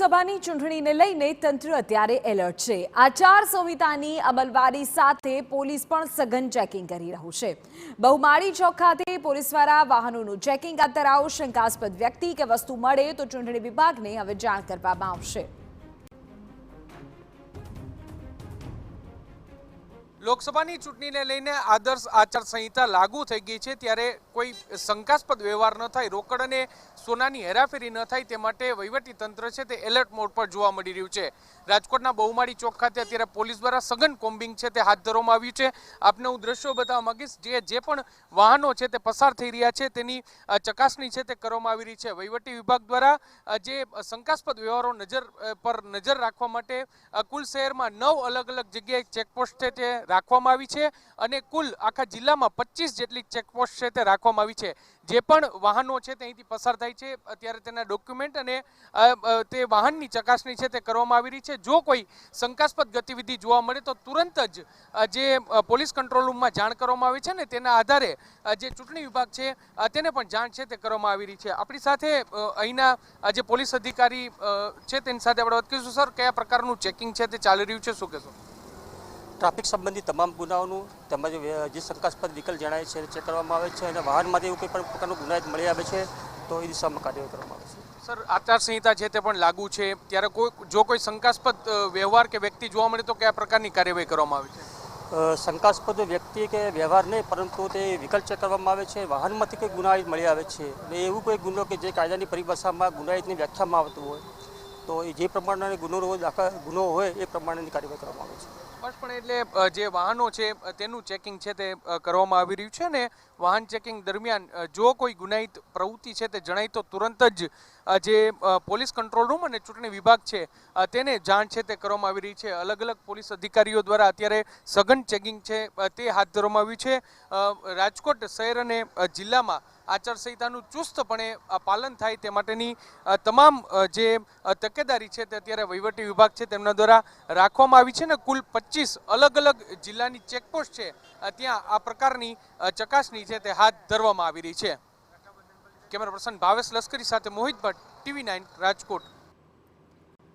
લોકસભાની ચૂંટણીને લઈને તંત્ર અત્યારે એલર્ટ છે। આચાર સંહિતાની અમલવારી સાથે પોલીસ પણ સઘન ચેકિંગ કરી રહ્યું છે। બહુમાળી ચોક ખાતે પોલીસ દ્વારા વાહનોનું ચેકિંગ હાથ ધરાયું। શંકાસ્પદ વ્યક્તિ કે વસ્તુ મળે તો ચૂંટણી વિભાગને હવે જાણ કરવામાં આવશે। લોકસભાની ચૂંટણીને લઈને આદર્શ આચાર સંહિતા લાગુ થઈ ગઈ છે, ત્યારે કોઈ શંકાસ્પદ વ્યવહાર ન થાય, રોકડ અને સોનાની હેરાફેરી ન થાય તે માટે વહીવટી તંત્ર છે તે એલર્ટ મોડ પર જોવા મળી રહ્યું છે। રાજકોટના બહુમાળી ચોક ખાતે અત્યારે પોલીસ દ્વારા સઘન કોમ્બિંગ છે તે હાથ ધરવામાં આવ્યું છે। આપને હું દ્રશ્યો બતાવવા માંગીશ। જે પણ વાહનો છે તે પસાર થઈ રહ્યા છે તેની ચકાસણી છે તે કરવામાં આવી રહી છે। વહીવટી વિભાગ દ્વારા જે શંકાસ્પદ વ્યવહારો નજર રાખવા માટે કુલ શહેરમાં 9 અલગ અલગ જગ્યાએ ચેકપોસ્ટ છે તે રાખવામાં આવી છે અને કુલ આખા જિલ્લામાં 25 જેટલી ચેકપોસ્ટ છે તે રાખવામાં આવી છે। જે પણ વાહનો છે તે અહીંથી પસાર થાય છે અત્યારે તેના ડોક્યુમેન્ટ અને તે વાહનની ચકાસણી છે તે કરવામાં આવી રહી છે। જો કોઈ શંકાસ્પદ ગતિવિધિ જોવા મળે તો તુરંત જ જે પોલીસ કંટ્રોલ રૂમમાં જાણ કરવામાં આવી છે ને તેના આધારે જે ચૂંટણી વિભાગ છે તેને પણ જાણ છે તે કરવામાં આવી રહી છે। આપણી સાથે અહીંના જે પોલીસ અધિકારી છે તેની સાથે આપણે વાત કરીશું। સર, કયા પ્રકારનું ચેકિંગ છે તે ચાલી રહ્યું છે, શું કહેશો? ટ્રાફિક સંબંધિત તમામ ગુનાઓનું તેમજ જે શંકાસ્પદ વ્હીકલ જણાય છે ચેક કરવામાં આવે છે અને વાહનમાંથી એવું કોઈ પણ પ્રકારનું ગુનાહિત મળી આવે છે તો એ દિશામાં કાર્યવાહી કરવામાં આવે છે। સર, આચારસંહિતા છે તે પણ લાગુ છે, ત્યારે જો કોઈ શંકાસ્પદ વ્યવહાર કે વ્યક્તિ જોવા મળે તો કયા પ્રકારની કાર્યવાહી કરવામાં આવે છે? શંકાસ્પદ વ્યક્તિ કે વ્યવહાર નહીં, પરંતુ તે વ્હીકલ ચેક કરવામાં આવે છે, વાહનમાંથી કોઈ ગુનાહિત મળી આવે છે અને એવું કોઈ ગુનો કે જે કાયદાની પરિભાષામાં ગુનાહિતની વ્યાખ્યામાં આવતું હોય તો એ જે પ્રમાણનો ગુનો હોય એ પ્રમાણેની કાર્યવાહી કરવામાં આવે છે। બસ, પણ એટલે જે વાહનો છે તેનું ચેકિંગ છે તે કરવામાં આવી રહ્યું છે ને વાહન ચેકિંગ દરમિયાન જો કોઈ ગુનાહિત પ્રવૃત્તિ છે તે જણાય તો તુરંત જ જે પોલીસ કંટ્રોલ રૂમ અને ચૂંટણી વિભાગ છે તેને જાણ છે તે કરવામાં આવી રહી છે। અલગ અલગ પોલીસ અધિકારીઓ દ્વારા અત્યારે સઘન ચેકિંગ છે તે હાથ ધરવામાં આવ્યું છે। રાજકોટ શહેર અને જિલ્લામાં આચારસંહિતાનું ચુસ્તપણે પાલન થાય તે માટેની તમામ જે તકેદારી છે તે અત્યારે વહીવટી વિભાગ છે તેમના દ્વારા રાખવામાં આવી છે ને કુલ 25 અલગ અલગ જિલ્લાની ચેકપોસ્ટ છે ત્યાં આ પ્રકારની ચકાસણી છે તે હાથ ધરવામાં આવી રહી છે। કેમેરા પર્સન ભાવેશ લશ્કરી સાથે મોહિત ભટ્ટ, TV9 રાજકોટ।